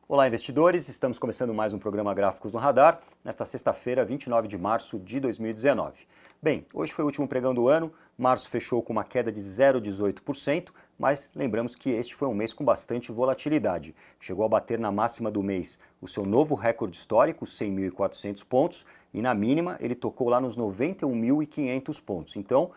Olá, investidores! Estamos começando mais um programa Gráficos no Radar, nesta sexta-feira, 29 de março de 2019. Bem, hoje foi o último pregão do ano, março fechou com uma queda de 0,18%, mas lembramos que este foi um mês com bastante volatilidade. Chegou a bater na máxima do mês o seu novo recorde histórico, 100.400 pontos, e na mínima ele tocou lá nos 91.500 pontos. Então,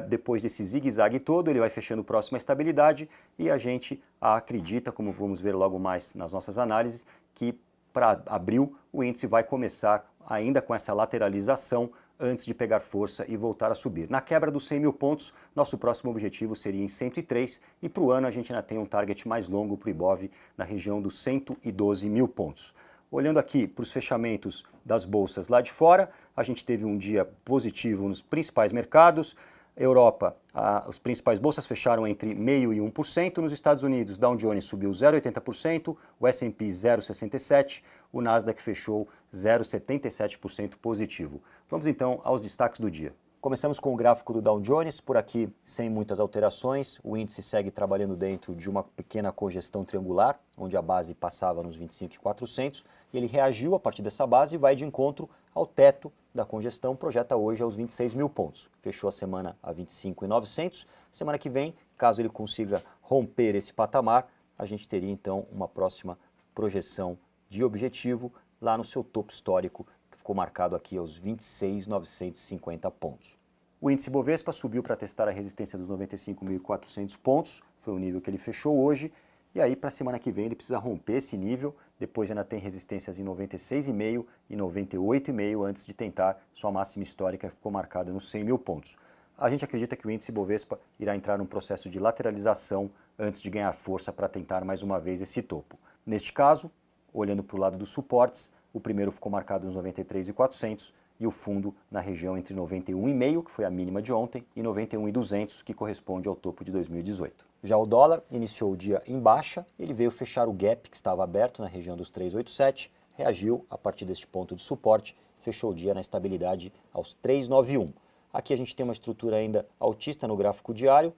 depois desse zigue-zague todo, ele vai fechando próximo à estabilidade e a gente acredita, como vamos ver logo mais nas nossas análises, que para abril o índice vai começar ainda com essa lateralização antes de pegar força e voltar a subir. Na quebra dos 100 mil pontos, nosso próximo objetivo seria em 103 e para o ano a gente ainda tem um target mais longo para o Ibov na região dos 112 mil pontos. Olhando aqui para os fechamentos das bolsas lá de fora, a gente teve um dia positivo nos principais mercados. Europa, as principais bolsas fecharam entre 0,5% e 1%. Nos Estados Unidos, Dow Jones subiu 0,80%, o S&P 0,67%, o Nasdaq fechou 0,77% positivo. Vamos então aos destaques do dia. Começamos com o gráfico do Dow Jones, por aqui sem muitas alterações. O índice segue trabalhando dentro de uma pequena congestão triangular, onde a base passava nos 25.400, e ele reagiu a partir dessa base e vai de encontro ao teto da congestão, projeta hoje aos 26 mil pontos. Fechou a semana a 25.900. Semana que vem, caso ele consiga romper esse patamar, a gente teria então uma próxima projeção de objetivo lá no seu topo histórico, que ficou marcado aqui aos 26.950 pontos. O índice Bovespa subiu para testar a resistência dos 95.400 pontos, foi o nível que ele fechou hoje, e aí para a semana que vem ele precisa romper esse nível, depois ainda tem resistências em 96,5 e 98,5 antes de tentar sua máxima histórica, que ficou marcada nos 100 mil pontos. A gente acredita que o índice Bovespa irá entrar num processo de lateralização antes de ganhar força para tentar mais uma vez esse topo. Neste caso, olhando para o lado dos suportes, o primeiro ficou marcado nos 93.400 e o fundo na região entre 91,5, que foi a mínima de ontem, e 91.200, que corresponde ao topo de 2018. Já o dólar iniciou o dia em baixa, ele veio fechar o gap que estava aberto na região dos 3,87, reagiu a partir deste ponto de suporte, fechou o dia na estabilidade aos 3,91. Aqui a gente tem uma estrutura ainda altista no gráfico diário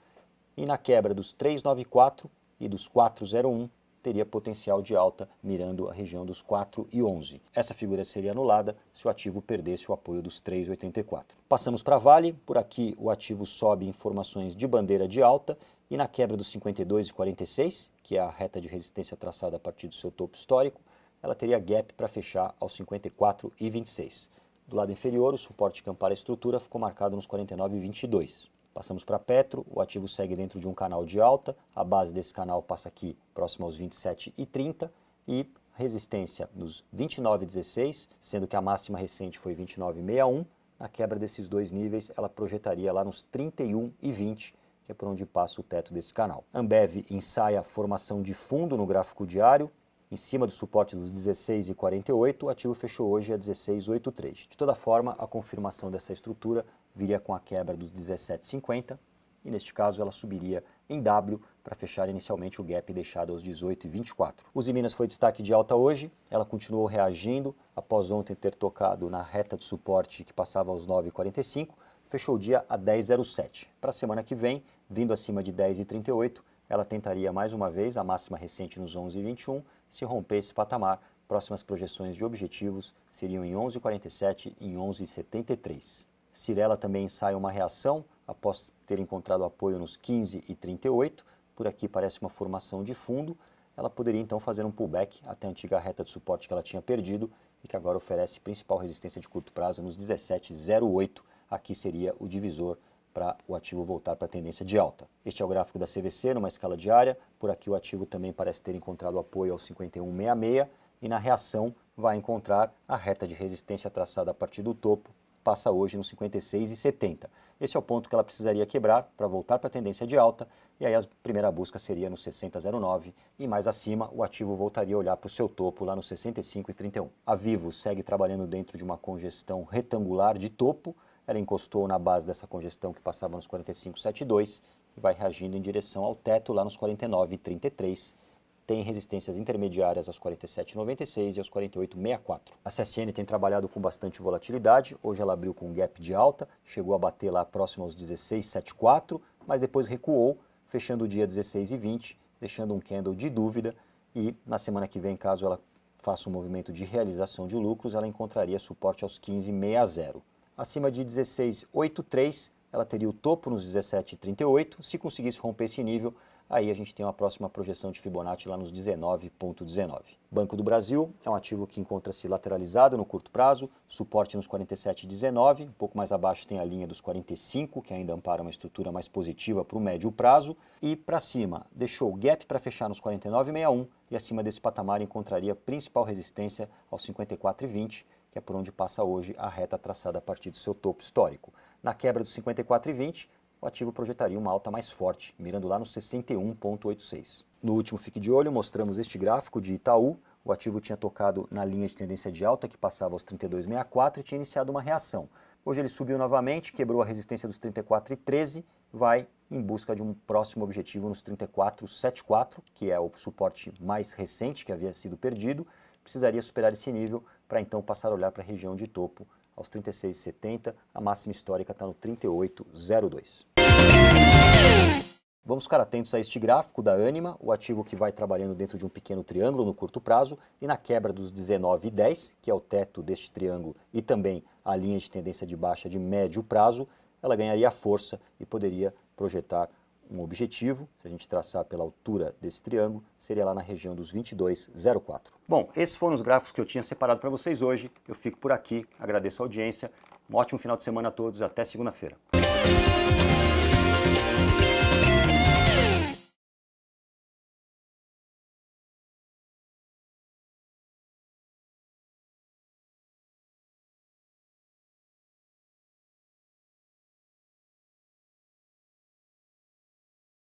e na quebra dos 3,94 e dos 4,01 teria potencial de alta mirando a região dos 4,11. Essa figura seria anulada se o ativo perdesse o apoio dos 3,84. Passamos para Vale, por aqui o ativo sobe em formações de bandeira de alta e na quebra dos 52,46, que é a reta de resistência traçada a partir do seu topo histórico, ela teria gap para fechar aos 54,26. Do lado inferior, o suporte que ampara a estrutura ficou marcado nos 49,22. Passamos para Petro, o ativo segue dentro de um canal de alta, a base desse canal passa aqui próximo aos 27,30 e resistência nos 29,16, sendo que a máxima recente foi 29,61. Na quebra desses dois níveis, ela projetaria lá nos 31,20, que é por onde passa o teto desse canal. Ambev ensaia a formação de fundo no gráfico diário, em cima do suporte dos 16,48, o ativo fechou hoje a 16,83. De toda forma, a confirmação dessa estrutura viria com a quebra dos 17,50 e neste caso ela subiria em W para fechar inicialmente o gap deixado aos 18,24. Uzi Minas foi destaque de alta hoje, ela continuou reagindo após ontem ter tocado na reta de suporte que passava aos 9,45, fechou o dia a 10,07. Para a semana que vem, vindo acima de 10,38, ela tentaria mais uma vez a máxima recente nos 11,21. Se romper esse patamar, próximas projeções de objetivos seriam em 11,47 e em 11,73. Cirela também ensaia uma reação após ter encontrado apoio nos 15,38. Por aqui parece uma formação de fundo. Ela poderia então fazer um pullback até a antiga reta de suporte que ela tinha perdido e que agora oferece principal resistência de curto prazo nos 17,08. Aqui seria o divisor para o ativo voltar para a tendência de alta. Este é o gráfico da CVC numa escala diária. Por aqui o ativo também parece ter encontrado apoio aos 51,66 e na reação vai encontrar a reta de resistência traçada a partir do topo, passa hoje nos 56,70. Esse é o ponto que ela precisaria quebrar para voltar para a tendência de alta e aí a primeira busca seria no 60,09 e mais acima o ativo voltaria a olhar para o seu topo lá no 65,31. A Vivo segue trabalhando dentro de uma congestão retangular de topo. Ela encostou na base dessa congestão que passava nos 45,72 e vai reagindo em direção ao teto lá nos 49,33. Tem resistências intermediárias aos 47,96 e aos 48,64. A CSN tem trabalhado com bastante volatilidade. Hoje ela abriu com um gap de alta, chegou a bater lá próximo aos 16,74, mas depois recuou, fechando o dia 16,20, deixando um candle de dúvida e na semana que vem, caso ela faça um movimento de realização de lucros, ela encontraria suporte aos 15,60. Acima de 16,83, ela teria o topo nos 17,38. Se conseguisse romper esse nível, aí a gente tem uma próxima projeção de Fibonacci lá nos 19,19. Banco do Brasil é um ativo que encontra-se lateralizado no curto prazo, suporte nos 47,19, um pouco mais abaixo tem a linha dos 45, que ainda ampara uma estrutura mais positiva para o médio prazo, e para cima deixou o gap para fechar nos 49,61 e acima desse patamar encontraria principal resistência aos 54,20, que é por onde passa hoje a reta traçada a partir do seu topo histórico. Na quebra dos 54,20, o ativo projetaria uma alta mais forte, mirando lá no 61,86. No último Fique de Olho, mostramos este gráfico de Itaú. O ativo tinha tocado na linha de tendência de alta, que passava aos 32,64 e tinha iniciado uma reação. Hoje ele subiu novamente, quebrou a resistência dos 34,13, vai em busca de um próximo objetivo nos 34,74, que é o suporte mais recente que havia sido perdido. Precisaria superar esse nível para então passar a olhar para a região de topo aos 36,70, a máxima histórica está no 38,02. Vamos ficar atentos a este gráfico da Ânima, o ativo que vai trabalhando dentro de um pequeno triângulo no curto prazo e na quebra dos 19,10, que é o teto deste triângulo e também a linha de tendência de baixa de médio prazo, ela ganharia força e poderia projetar um objetivo, se a gente traçar pela altura desse triângulo, seria lá na região dos 22,04. Bom, esses foram os gráficos que eu tinha separado para vocês hoje. Eu fico por aqui, agradeço a audiência, um ótimo final de semana a todos, até segunda-feira.